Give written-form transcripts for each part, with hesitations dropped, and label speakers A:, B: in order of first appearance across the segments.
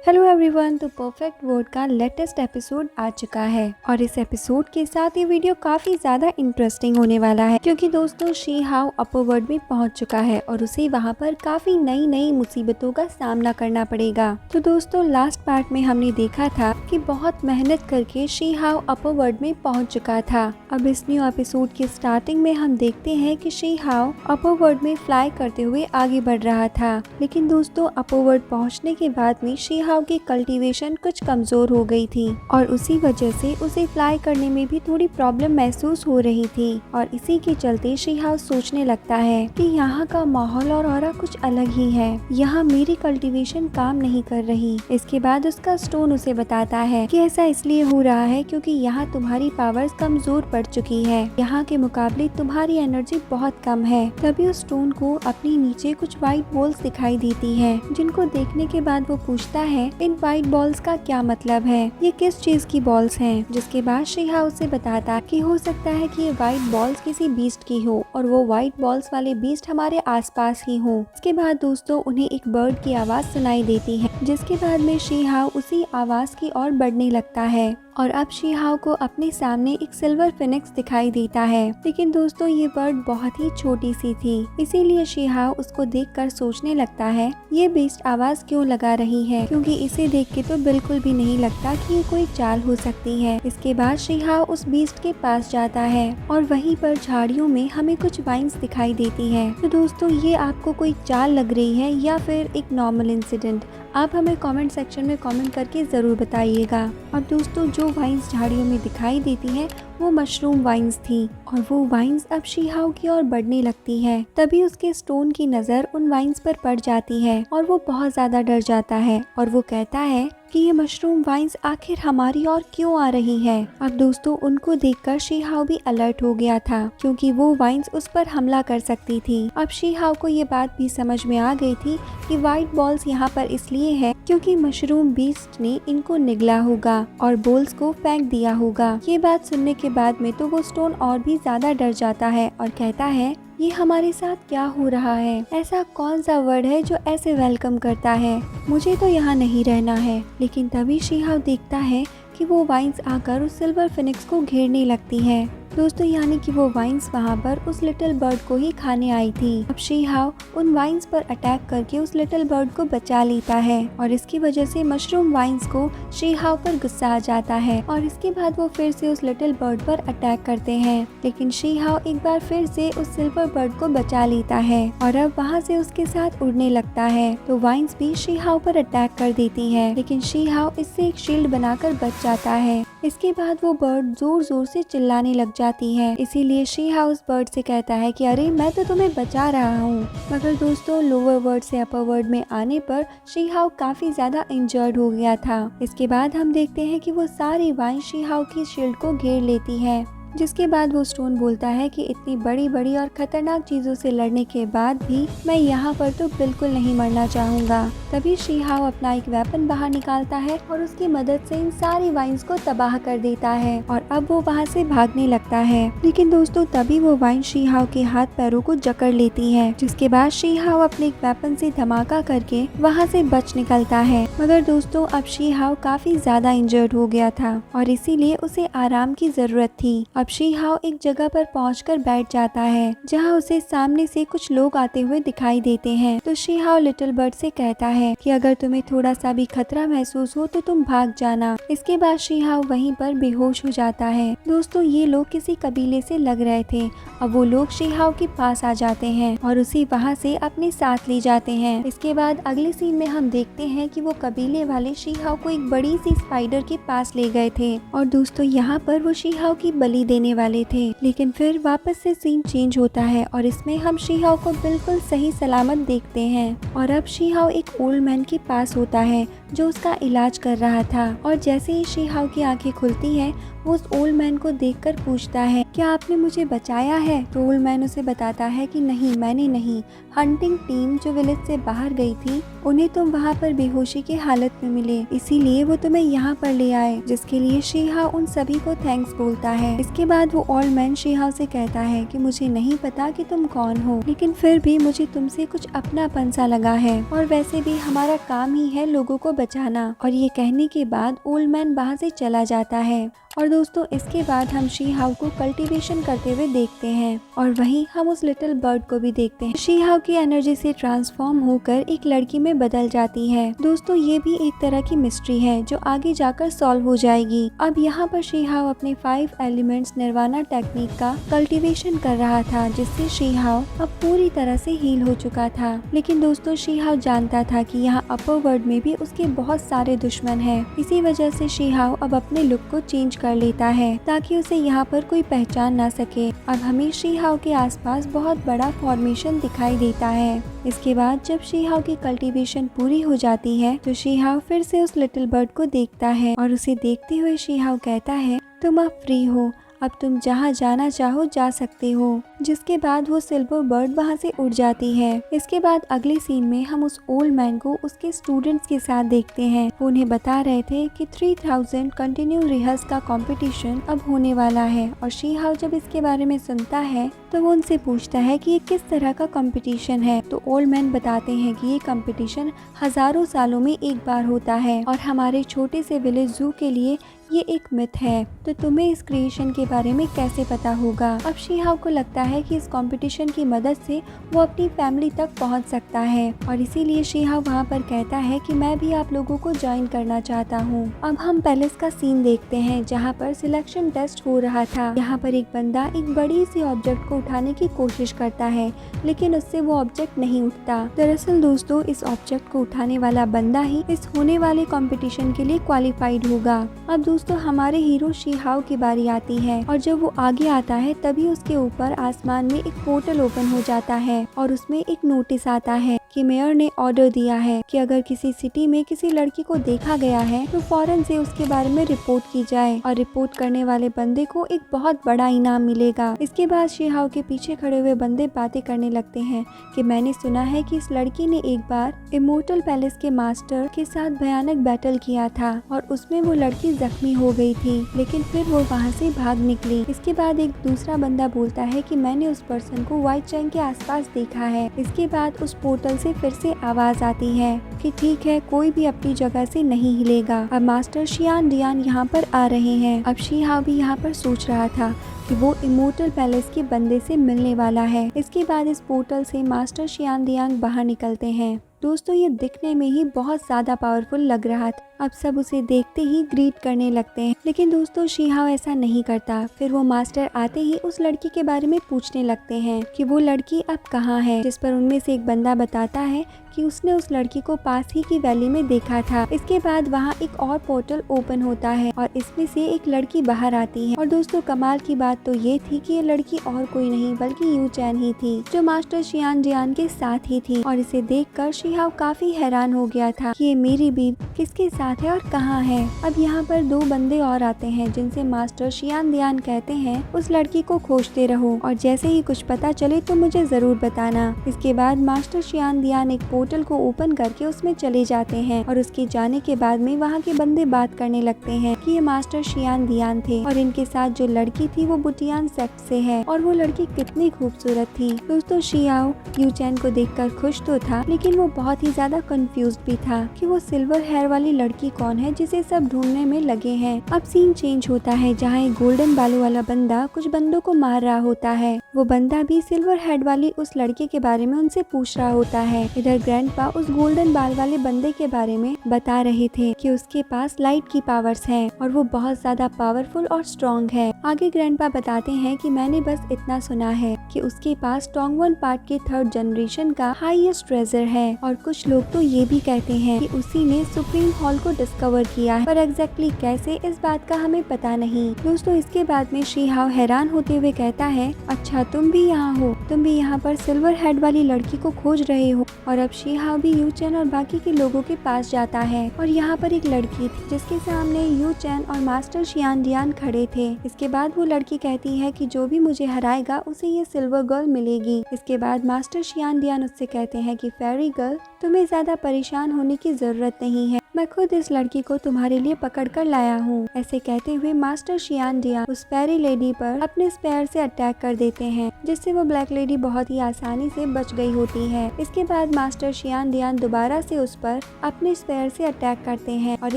A: Hello everyone. तो perfect world का latest episode आ चुका है और इस एपिसोड के साथ ये वीडियो काफी ज्यादा इंटरेस्टिंग होने वाला है क्योंकि दोस्तों शी हाओ अपर वर्ल्ड में पहुंच चुका है और उसे वहां पर काफी नई नई मुसीबतों का सामना करना पड़ेगा। तो दोस्तों लास्ट पार्ट में हमने देखा था कि बहुत मेहनत करके शी हाओ अपर वर्ल्ड में पहुंच चुका था। अब इस न्यू एपिसोड के स्टार्टिंग में हम देखते हैं कि शी हाओ अपर वर्ल्ड में फ्लाई करते हुए आगे बढ़ रहा था, लेकिन दोस्तों अपर वर्ल्ड पहुंचने के बाद में शी हाओ की कल्टीवेशन कुछ कमजोर हो गई थी और उसी वजह से उसे फ्लाई करने में भी थोड़ी प्रॉब्लम महसूस हो रही थी और इसी के चलते शी हाओ सोचने लगता है कि यहाँ का माहौल और ऑरा कुछ अलग ही है, यहाँ मेरी कल्टीवेशन काम नहीं कर रही। इसके बाद उसका स्टोन उसे बताता है कि ऐसा इसलिए हो रहा है क्योंकि यहाँ तुम्हारी पावर्स कमजोर पड़ चुकी है, यहाँ के मुकाबले तुम्हारी एनर्जी बहुत कम है। तभी उस स्टोन को अपने नीचे कुछ व्हाइट बॉल्स दिखाई देती है, जिनको देखने के बाद वो पूछता है इन व्हाइट बॉल्स का क्या मतलब है, ये किस चीज की बॉल्स हैं। जिसके बाद शी हाओ उसे बताता कि हो सकता है कि ये व्हाइट बॉल्स किसी बीस्ट की हो और वो व्हाइट बॉल्स वाले बीस्ट हमारे आसपास ही हो। इसके बाद दोस्तों उन्हें एक बर्ड की आवाज सुनाई देती है, जिसके बाद में शी हाओ उसी आवाज की ओर बढ़ने लगता है और अब शी हाओ को अपने सामने एक सिल्वर फिनिक्स दिखाई देता है, लेकिन दोस्तों ये बर्ड बहुत ही छोटी सी थी, इसीलिए शी हाओ उसको देखकर सोचने लगता है ये बीस्ट आवाज क्यों लगा रही है, क्योंकि इसे देख के तो बिल्कुल भी नहीं लगता कि ये कोई चाल हो सकती है। इसके बाद शी हाओ उस बीस्ट के पास जाता है और वहीं पर झाड़ियों में हमें कुछ वाइन्स दिखाई देती है। तो दोस्तों ये आपको कोई चाल लग रही है या फिर एक नॉर्मल इंसिडेंट, आप हमें कमेंट सेक्शन में कमेंट करके ज़रूर बताइएगा। अब दोस्तों जो वाइन्स झाड़ियों में दिखाई देती हैं वो मशरूम वाइन्स थी और वो वाइन्स अब शी हाओ की ओर बढ़ने लगती है। तभी उसके स्टोन की नज़र उन वाइन्स पर पड़ जाती है और वो बहुत ज़्यादा डर जाता है और वो कहता है कि ये मशरूम वाइन्स आखिर हमारी ओर क्यों आ रही है। अब दोस्तों उनको देखकर शी हाओ भी अलर्ट हो गया था क्योंकि वो वाइन्स उस पर हमला कर सकती थी। अब शी हाओ को ये बात भी समझ में आ गई थी कि व्हाइट बॉल्स यहाँ पर इसलिए है क्योंकि मशरूम बीस्ट ने इनको निगला होगा और बॉल्स को फेंक दिया होगा। ये बात सुनने के बाद में तो वो स्टोन और भी ज्यादा डर जाता है और कहता है ये हमारे साथ क्या हो रहा है, ऐसा कौन सा वर्ड है जो ऐसे वेलकम करता है, मुझे तो यहाँ नहीं रहना है। लेकिन तभी शी हाओ देखता है कि वो वाइन्स आकर उस सिल्वर फिनिक्स को घेरने लगती है। दोस्तों यानी कि वो वाइन्स वहाँ पर उस लिटिल बर्ड को ही खाने आई थी। अब शी हाओ उन वाइन्स पर अटैक करके उस लिटिल बर्ड को बचा लेता है और इसकी वजह से मशरूम वाइन्स को शी हाओ पर गुस्सा आ जाता है और इसके बाद वो फिर से उस लिटिल बर्ड पर अटैक करते हैं, लेकिन शी हाओ एक बार फिर से उस सिल्वर बर्ड को बचा लेता है और अब वहाँ से उसके साथ उड़ने लगता है। तो वाइन्स भी शी हाओ पर अटैक कर देती है, लेकिन शी हाओ इससे एक शील्ड बनाकर बच जाता है। इसके बाद वो बर्ड जोर जोर से चिल्लाने लग जाती है, इसीलिए शी हाउस बर्ड से कहता है कि अरे मैं तो तुम्हें बचा रहा हूँ। मगर दोस्तों लोअर वर्ल्ड से अपर वर्ल्ड में आने पर शी हाओ काफी ज्यादा इंजर्ड हो गया था। इसके बाद हम देखते हैं कि वो सारी वाइन शी हाओ की शील्ड को घेर लेती है, जिसके बाद वो स्टोन बोलता है कि इतनी बड़ी बड़ी और खतरनाक चीजों से लड़ने के बाद भी मैं यहाँ पर तो बिल्कुल नहीं मरना चाहूँगा। तभी शी हाओ अपना एक वेपन बाहर निकालता है और उसकी मदद से इन सारी वाइन्स को तबाह कर देता है और अब वो वहाँ से भागने लगता है। लेकिन दोस्तों तभी वो वाइन शी हाओ के हाथ पैरों को जकड़ लेती है, जिसके बाद शी हाओ अपने एक वेपन से धमाका करके वहाँ से बच निकलता है। मगर दोस्तों अब शी हाओ काफी ज्यादा इंजर्ड हो गया था और इसीलिए उसे आराम की जरूरत थी। अब शी हाओ एक जगह पर पहुंचकर बैठ जाता है जहां उसे सामने से कुछ लोग आते हुए दिखाई देते हैं। तो शी हाओ लिटिल बर्ड से कहता है कि अगर तुम्हें थोड़ा सा भी खतरा महसूस हो तो तुम भाग जाना। इसके बाद शी हाओ वहीं पर बेहोश हो जाता है। दोस्तों ये लोग किसी कबीले से लग रहे थे। अब वो लोग शी हाओ के पास आ जाते हैं और उसे वहाँ से अपने साथ ले जाते हैं। इसके बाद अगले सीन में हम देखते हैं कि वो कबीले वाले शी हाओ को एक बड़ी सी स्पाइडर के पास ले गए थे और दोस्तों यहाँ पर वो शी हाओ की बलि देने वाले थे। लेकिन फिर वापस से सीन चेंज होता है और इसमें हम शी हाओ को बिल्कुल सही सलामत देखते हैं और अब शी हाओ एक ओल्ड मैन के पास होता है जो उसका इलाज कर रहा था और जैसे ही शी हाओ की आंखें खुलती हैं वो उस ओल्ड मैन को देखकर पूछता है क्या आपने मुझे बचाया है। तो ओल्ड मैन उसे बताता है कि नहीं मैंने नहीं, हंटिंग टीम जो विलेज से बाहर गई थी उन्हें तुम वहाँ पर बेहोशी की हालत में मिले, इसीलिए वो तुम्हें यहाँ पर ले आए, जिसके लिए शी हाओ उन सभी को थैंक्स बोलता है। इसके बाद वो ओल्ड मैन शी हाओ से कहता है कि मुझे नहीं पता कि तुम कौन हो, लेकिन फिर भी मुझे तुमसे कुछ अपनापन सा लगा है और वैसे भी हमारा काम ही है लोगों को बचाना। और ये कहने के बाद ओल्ड मैन वहाँ से चला जाता है। और दोस्तों इसके बाद हम शी हाउ को कल्टीवेशन करते हुए देखते हैं और वहीं हम उस लिटिल बर्ड को भी देखते हैं। शी हाउ की एनर्जी से ट्रांसफॉर्म होकर एक लड़की में बदल जाती है। दोस्तों ये भी एक तरह की मिस्ट्री है जो आगे जाकर सॉल्व हो जाएगी। अब यहाँ पर शी हाउ अपने 5 एलिमेंट्स निर्वाणा टेक्निक का कल्टीवेशन कर रहा था, जिससे शी हाउ अब पूरी तरह से हील हो चुका था। लेकिन दोस्तों शी हाउ जानता था कि यहाँ अपर वर्ल्ड में भी उसके बहुत सारे दुश्मन हैं। इसी वजह से शी हाउ अब अपने लुक को चेंज कर लेता है ताकि उसे यहाँ पर कोई पहचान ना सके। अब हमें शी हाउ के आसपास बहुत बड़ा फॉर्मेशन दिखाई देता है। इसके बाद जब शी हाउ की कल्टीवेशन पूरी हो जाती है तो शी हाउ फिर से उस लिटिल बर्ड को देखता है और उसे देखते हुए शी हाउ कहता है, तुम अब फ्री हो, अब तुम जहाँ जाना चाहो जा सकते हो। जिसके बाद वो सिल्वर बर्ड वहाँ से उड़ जाती है। इसके बाद अगले सीन में हम उस ओल्ड मैन को उसके स्टूडेंट्स के साथ देखते हैं। वो उन्हें बता रहे थे कि 3000 कंटिन्यू रिहर्स का कंपटीशन अब होने वाला है। और शी हाउ जब इसके बारे में सुनता है तो वो उनसे पूछता है कि ये किस तरह का कंपटीशन है। तो ओल्ड मैन बताते हैं कि ये कंपटीशन हजारों सालों में एक बार होता है और हमारे छोटे से विलेज जू के लिए ये एक मिथ है। तो तुम्हें इस क्रिएशन के बारे में कैसे पता होगा। अब शी हाउ को लगता है कि इस कंपटीशन की मदद से वो अपनी फैमिली तक पहुंच सकता है और इसीलिए शी हाउ वहाँ पर कहता है कि मैं भी आप लोगों को ज्वाइन करना चाहता हूँ। अब हम पैलेस का सीन देखते हैं जहाँ पर सिलेक्शन टेस्ट हो रहा था। यहाँ पर एक बंदा एक बड़ी सी ऑब्जेक्ट को उठाने की कोशिश करता है लेकिन उससे वो ऑब्जेक्ट नहीं उठता। दरअसल दोस्तों इस ऑब्जेक्ट को उठाने वाला बंदा ही इस होने वाले कंपटीशन के लिए क्वालिफाइड होगा। अब दोस्तों हमारे हीरो शी हाउ की बारी आती है और जब वो आगे आता है तभी उसके ऊपर आसमान में एक पोर्टल ओपन हो जाता है और उसमें एक नोटिस आता है कि मेयर ने ऑर्डर दिया है कि अगर किसी सिटी में किसी लड़की को देखा गया है तो फौरन से उसके बारे में रिपोर्ट की जाए और रिपोर्ट करने वाले बंदे को एक बहुत बड़ा इनाम मिलेगा। इसके बाद शी हाउ के पीछे खड़े हुए बंदे बातें करने लगते हैं कि मैंने सुना है कि इस लड़की ने एक बार इमोर्टल पैलेस के मास्टर के साथ भयानक बैटल किया था और उसमें वो लड़की जख्मी हो गई थी, लेकिन फिर वो वहाँ से भाग निकली। इसके बाद एक दूसरा बंदा बोलता है कि मैंने उस पर्सन को व्हाइट चैन के आसपास देखा है। इसके बाद उस पोर्टल से फिर से आवाज आती है कि ठीक है, कोई भी अपनी जगह से नहीं हिलेगा। अब मास्टर शियान डियान यहाँ पर आ रहे हैं। अब शी हाउ भी यहाँ पर सोच रहा था कि वो इमोर्टल पैलेस के बंदे से मिलने वाला है। इसके बाद इस पोर्टल से मास्टर शियान डियांग बाहर निकलते हैं। दोस्तों ये दिखने में ही बहुत ज्यादा पावरफुल लग रहा था। अब सब उसे देखते ही ग्रीट करने लगते हैं, लेकिन दोस्तों शी हाउ ऐसा नहीं करता। फिर वो मास्टर आते ही उस लड़की के बारे में पूछने लगते हैं कि वो लड़की अब कहाँ है, जिस पर उनमें से एक बंदा बताता है कि उसने उस लड़की को पास ही की वैली में देखा था। इसके बाद वहाँ एक और पोर्टल ओपन होता है और इसमें से एक लड़की बाहर आती है। और दोस्तों कमाल की बात तो ये थी कि ये लड़की और कोई नहीं बल्कि यू चैन ही थी, जो मास्टर शियान डियान के साथ ही थी। और इसे देखकर शी हाउ काफी हैरान हो गया था कि ये मेरी बीवी किसके साथ है और कहाँ है। अब यहाँ पर दो बंदे और आते हैं जिनसे मास्टर शियान डियान कहते हैं उस लड़की को खोजते रहो और जैसे ही कुछ पता चले तो मुझे जरूर बताना। इसके बाद मास्टर शियान डियान एक पोर्टल को ओपन करके उसमें चले जाते हैं और उसके जाने के बाद में वहाँ के बंदे बात करने लगते हैं कि ये मास्टर शियान डियान थे और इनके साथ जो लड़की थी वो बुटियान सेक्ट से है और वो लड़की कितनी खूबसूरत थी। दोस्तों शी हाउ यू चैन को देखकर खुश तो था, लेकिन वो बहुत ही ज्यादा कंफ्यूज भी था कि वो सिल्वर हेयर वाली लड़की कौन है जिसे सब ढूंढने में लगे हैं। अब सीन चेंज होता है जहाँ एक गोल्डन बालों वाला बंदा कुछ बंदों को मार रहा होता है। वो बंदा भी सिल्वर हेड वाली उस लड़के के बारे में उनसे पूछ रहा होता है। इधर ग्रैंडपा उस गोल्डन बाल वाले बंदे के बारे में बता रहे थे कि उसके पास लाइट की पावर्स हैं और वो बहुत ज्यादा पावरफुल और स्ट्रॉन्ग है। आगे ग्रैंडपा बताते हैं कि मैंने बस इतना सुना है कि उसके पास टोंगवन पार्ट के 3rd जनरेशन का हाईएस्ट ट्रेजर है और कुछ लोग तो ये भी कहते हैं कि उसी ने सुप्रीम हॉल को डिस्कवर किया है, पर एग्जैक्टली कैसे इस बात का हमें पता नहीं। दोस्तों इसके बाद में शी हाउ हैरान होते हुए कहता है, अच्छा तुम भी यहाँ हो, तुम भी यहाँ पर सिल्वर हेड वाली लड़की को खोज रहे हो। और अब शी हाउ भी यू चैन और बाकी के लोगों के पास जाता है और यहाँ पर एक लड़की थी जिसके सामने यू चैन और मास्टर शियान डियान खड़े थे। इसके बाद वो लड़की कहती है कि जो भी मुझे हराएगा उसे ये सिल्वर गर्ल मिलेगी। इसके बाद मास्टर शियान डियान उससे कहते हैं कि फेरी गर्ल तुम्हें ज्यादा परेशान होने की जरूरत नहीं है, मैं खुद इस लड़की को तुम्हारे लिए पकड़ कर लाया हूँ। ऐसे कहते हुए मास्टर शियान डियान उस पैरी लेडी पर अपने स्पेयर से अटैक कर देते हैं, जिससे वो ब्लैक लेडी बहुत ही आसानी से बच गई होती है। इसके बाद मास्टर शियान डियान दोबारा से उस पर अपने स्पेयर से अटैक करते हैं और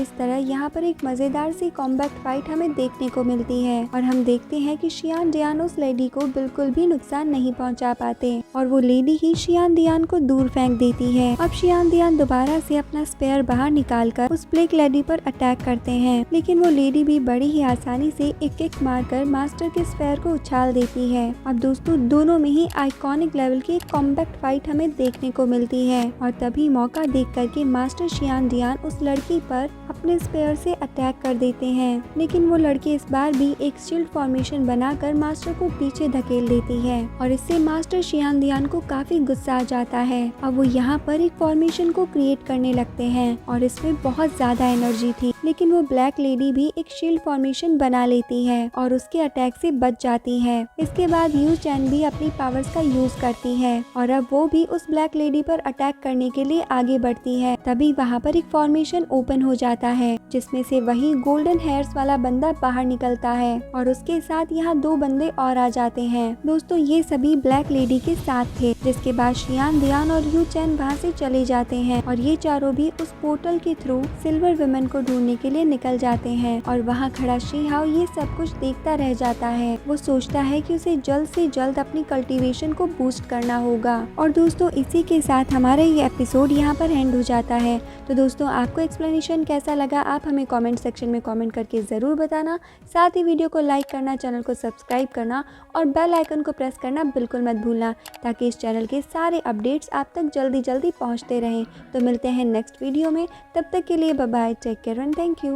A: इस तरह यहाँ पर एक मजेदार सी कॉम्बैट फाइट हमें देखने को मिलती है और हम देखते हैं कि शियान डियान उस लेडी को बिल्कुल भी नुकसान नहीं पहुँचा पाते और वो लेडी ही शियान डियान को दूर फेंक देती है। अब शियान डियान दोबारा से अपना स्पेयर बाहर निकालकर उस ब्लैक लेडी पर अटैक करते हैं, लेकिन वो लेडी भी बड़ी ही आसानी से एक किक मारकर मास्टर के स्पेयर को उछाल देती है। अब दोस्तों दोनों में ही आइकॉनिक लेवल की एक कॉम्बैट फाइट हमें देखने को मिलती है और तभी मौका देख करके मास्टर शियान डियान उस लड़की पर अपने स्पेयर से अटैक कर देते हैं, लेकिन वो लड़की इस बार भी एक शील्ड फॉर्मेशन बनाकर मास्टर को पीछे धकेल देती है और इससे मास्टर शियान डियान को काफी गुस्सा आ जाता है। अब वो यहाँ पर एक फॉर्मेशन को क्रिएट करने लगते हैं और इसमें बहुत ज्यादा एनर्जी थी, लेकिन वो ब्लैक लेडी भी एक शील्ड फॉर्मेशन बना लेती है और उसके अटैक से बच जाती है। इसके बाद यू चैन भी अपनी पावर्स का यूज करती है और अब वो भी उस ब्लैक लेडी पर अटैक करने के लिए आगे बढ़ती है। तभी वहाँ पर एक फॉर्मेशन ओपन हो जाता है, जिसमें से वही गोल्डन हेयर्स वाला बंदा बाहर निकलता है और उसके साथ यहाँ 2 बंदे और आ जाते हैं। दोस्तों ये सभी ब्लैक लेडी के साथ थे, जिसके बाद शियान डियान और यू चैन वहाँ से चले जाते हैं और ये चारों भी उस पोर्टल के थ्रू सिल्वर वुमेन को ढूंढने के लिए निकल जाते हैं और वहाँ खड़ा शी हाओ ये सब कुछ देखता रह जाता है। वो सोचता है कि उसे जल्द से जल्द अपनी कल्टीवेशन को बूस्ट करना होगा। और दोस्तों इसी के साथ हमारा ये एपिसोड यहाँ पर एंड हो जाता है। तो दोस्तों आपको एक्सप्लेनेशन कैसा लगा आप हमें कमेंट सेक्शन में कमेंट करके ज़रूर बताना। साथ ही वीडियो को लाइक करना, चैनल को सब्सक्राइब करना और बेल आइकन को प्रेस करना बिल्कुल मत भूलना, ताकि इस चैनल के सारे अपडेट्स आप तक जल्दी पहुँचते रहें। तो मिलते हैं नेक्स्ट वीडियो में, तब तक के लिए bye bye, take care and thank you.